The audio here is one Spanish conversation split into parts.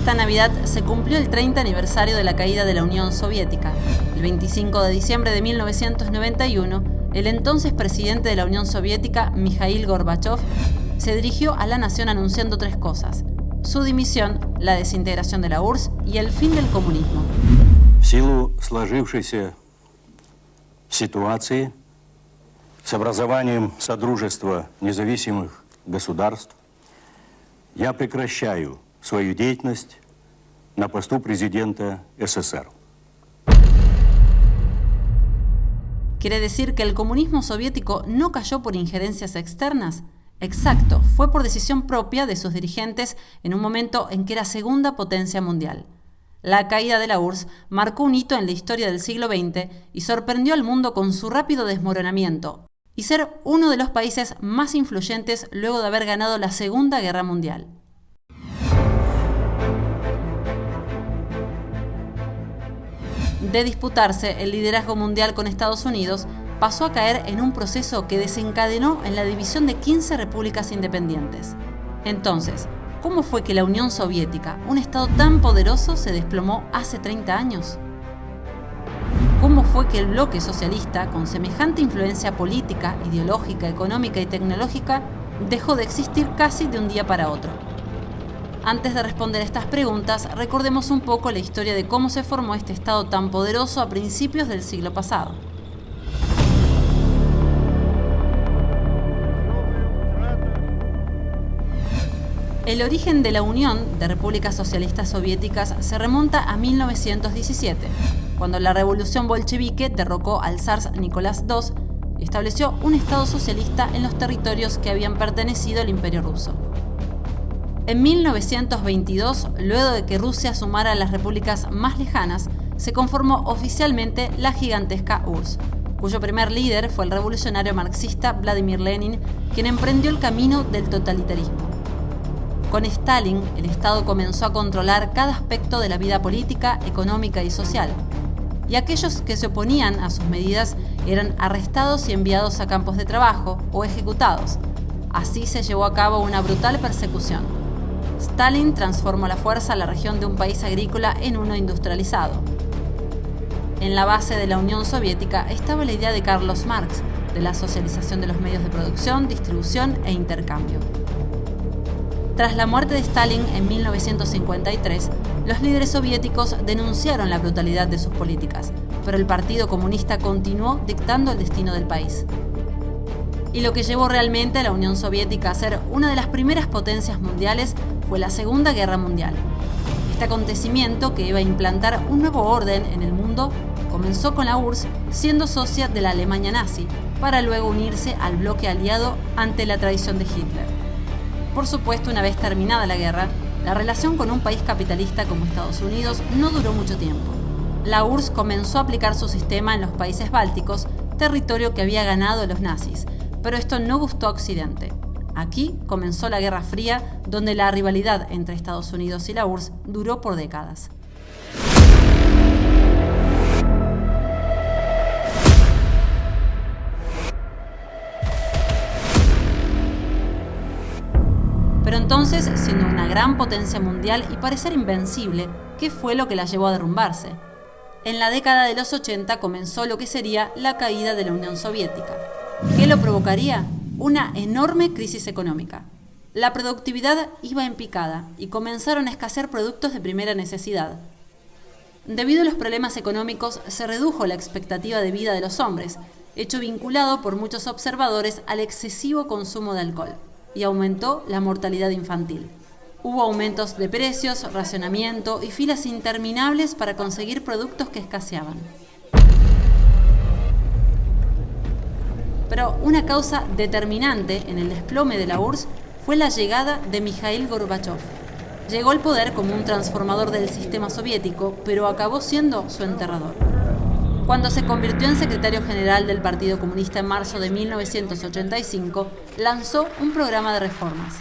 Esta Navidad se cumplió el 30 aniversario de la caída de la Unión Soviética. El 25 de diciembre de 1991, el entonces presidente de la Unión Soviética, Mikhail Gorbachev, se dirigió a la nación anunciando 3 cosas: su dimisión, la desintegración de la URSS y el fin del comunismo. В силу сложившейся ситуации с образованием Содружества независимых государств я прекращаю свою деятельность на посту президента СССР. ¿Quiere decir que el comunismo soviético no cayó por injerencias externas? Exacto, fue por decisión propia de sus dirigentes en un momento en que era segunda potencia mundial. La caída de la URSS marcó un hito en la historia del siglo XX y sorprendió al mundo con su rápido desmoronamiento y ser uno de los países más influyentes luego de haber ganado la Segunda Guerra Mundial. De disputarse el liderazgo mundial con Estados Unidos, pasó a caer en un proceso que desencadenó en la división de 15 repúblicas independientes. Entonces, ¿cómo fue que la Unión Soviética, un estado tan poderoso, se desplomó hace 30 años? ¿Cómo fue que el bloque socialista, con semejante influencia política, ideológica, económica y tecnológica, dejó de existir casi de un día para otro? Antes de responder estas preguntas, recordemos un poco la historia de cómo se formó este estado tan poderoso a principios del siglo pasado. El origen de la Unión de Repúblicas Socialistas Soviéticas se remonta a 1917, cuando la revolución bolchevique derrocó al zar Nicolás II y estableció un Estado socialista en los territorios que habían pertenecido al Imperio Ruso. En 1922, luego de que Rusia sumara a las repúblicas más lejanas, se conformó oficialmente la gigantesca URSS, cuyo primer líder fue el revolucionario marxista Vladimir Lenin, quien emprendió el camino del totalitarismo. Con Stalin, el Estado comenzó a controlar cada aspecto de la vida política, económica y social, y aquellos que se oponían a sus medidas eran arrestados y enviados a campos de trabajo o ejecutados. Así se llevó a cabo una brutal persecución. Stalin transformó a la fuerza la región de un país agrícola en uno industrializado. En la base de la Unión Soviética estaba la idea de Carlos Marx, de la socialización de los medios de producción, distribución e intercambio. Tras la muerte de Stalin en 1953, los líderes soviéticos denunciaron la brutalidad de sus políticas, pero el Partido Comunista continuó dictando el destino del país. Y lo que llevó realmente a la Unión Soviética a ser una de las primeras potencias mundiales fue la Segunda Guerra Mundial. Este acontecimiento, que iba a implantar un nuevo orden en el mundo, comenzó con la URSS siendo socia de la Alemania nazi, para luego unirse al bloque aliado ante la traición de Hitler. Por supuesto, una vez terminada la guerra, la relación con un país capitalista como Estados Unidos no duró mucho tiempo. La URSS comenzó a aplicar su sistema en los países bálticos, territorio que había ganado los nazis, pero esto no gustó a Occidente. Aquí comenzó la Guerra Fría, donde la rivalidad entre Estados Unidos y la URSS duró por décadas. Pero entonces, siendo una gran potencia mundial y parecer invencible, ¿qué fue lo que la llevó a derrumbarse? En la década de los 80 comenzó lo que sería la caída de la Unión Soviética. ¿Qué lo provocaría? Una enorme crisis económica. La productividad iba en picada y comenzaron a escasear productos de primera necesidad. Debido a los problemas económicos, se redujo la expectativa de vida de los hombres, hecho vinculado por muchos observadores al excesivo consumo de alcohol, y aumentó la mortalidad infantil. Hubo aumentos de precios, racionamiento y filas interminables para conseguir productos que escaseaban. Pero una causa determinante en el desplome de la URSS fue la llegada de Mikhail Gorbachev. Llegó al poder como un transformador del sistema soviético, pero acabó siendo su enterrador. Cuando se convirtió en secretario general del Partido Comunista en marzo de 1985, lanzó un programa de reformas.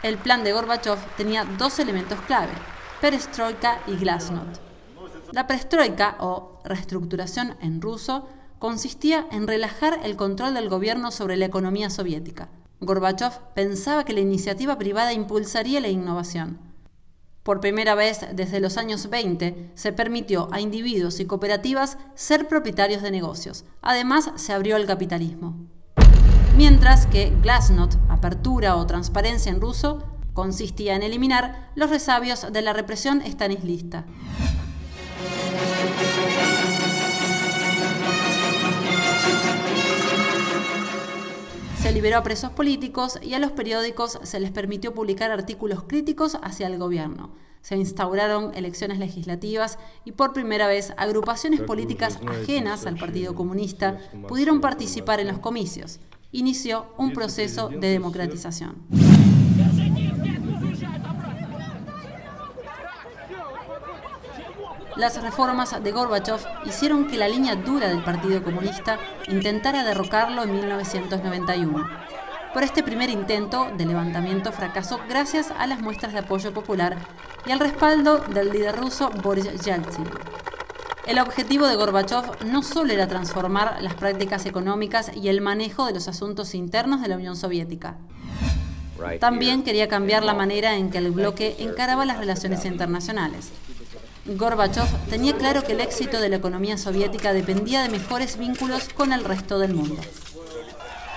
El plan de Gorbachev tenía 2 elementos clave: perestroika y glasnost. La perestroika, o reestructuración en ruso, consistía en relajar el control del gobierno sobre la economía soviética. Gorbachev pensaba que la iniciativa privada impulsaría la innovación. Por primera vez desde los años 20 se permitió a individuos y cooperativas ser propietarios de negocios. Además, se abrió al capitalismo. Mientras que glasnost, apertura o transparencia en ruso, consistía en eliminar los resabios de la represión estanislista. Se liberó a presos políticos y a los periódicos se les permitió publicar artículos críticos hacia el gobierno. Se instauraron elecciones legislativas y por primera vez agrupaciones políticas ajenas al Partido Comunista pudieron participar en los comicios. Inició un proceso de democratización. Las reformas de Gorbachov hicieron que la línea dura del Partido Comunista intentara derrocarlo en 1991. Pero este primer intento de levantamiento fracasó gracias a las muestras de apoyo popular y al respaldo del líder ruso Boris Yeltsin. El objetivo de Gorbachov no solo era transformar las prácticas económicas y el manejo de los asuntos internos de la Unión Soviética. También quería cambiar la manera en que el bloque encaraba las relaciones internacionales. Gorbachov tenía claro que el éxito de la economía soviética dependía de mejores vínculos con el resto del mundo.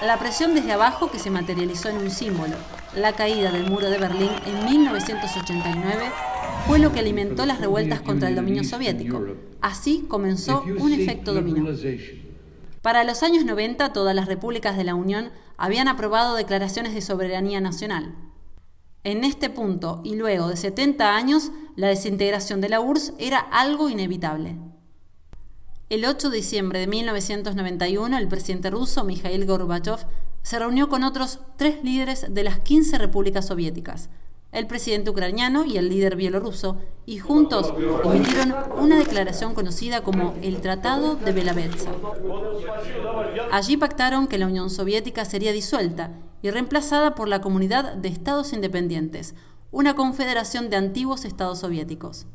La presión desde abajo, que se materializó en un símbolo, la caída del muro de Berlín en 1989, fue lo que alimentó las revueltas contra el dominio soviético. Así comenzó un efecto dominó. Para los años 90, todas las repúblicas de la Unión habían aprobado declaraciones de soberanía nacional. En este punto, y luego de 70 años, la desintegración de la URSS era algo inevitable. El 8 de diciembre de 1991, el presidente ruso, Mikhail Gorbachov, se reunió con otros 3 líderes de las 15 repúblicas soviéticas, el presidente ucraniano y el líder bielorruso, y juntos emitieron una declaración conocida como el Tratado de Belavetsa. Allí pactaron que la Unión Soviética sería disuelta y reemplazada por la Comunidad de Estados Independientes, una confederación de antiguos estados soviéticos.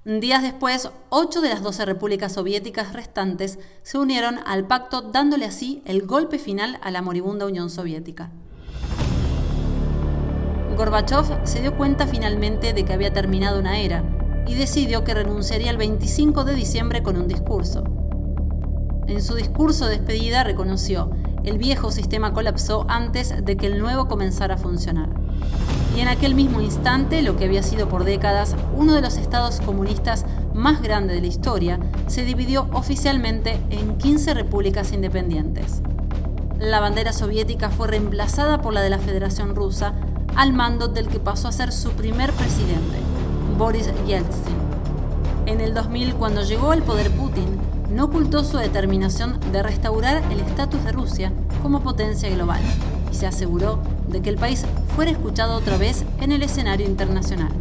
Días después, 8 de las 12 repúblicas soviéticas restantes se unieron al pacto, dándole así el golpe final a la moribunda Unión Soviética. Gorbachov se dio cuenta finalmente de que había terminado una era y decidió que renunciaría el 25 de diciembre con un discurso. En su discurso de despedida reconoció: el viejo sistema colapsó antes de que el nuevo comenzara a funcionar. Y en aquel mismo instante, lo que había sido por décadas uno de los estados comunistas más grandes de la historia, se dividió oficialmente en 15 repúblicas independientes. La bandera soviética fue reemplazada por la de la Federación Rusa, al mando del que pasó a ser su primer presidente, Boris Yeltsin. En el 2000, cuando llegó al poder Putin, no ocultó su determinación de restaurar el estatus de Rusia como potencia global y se aseguró de que el país fuera escuchado otra vez en el escenario internacional.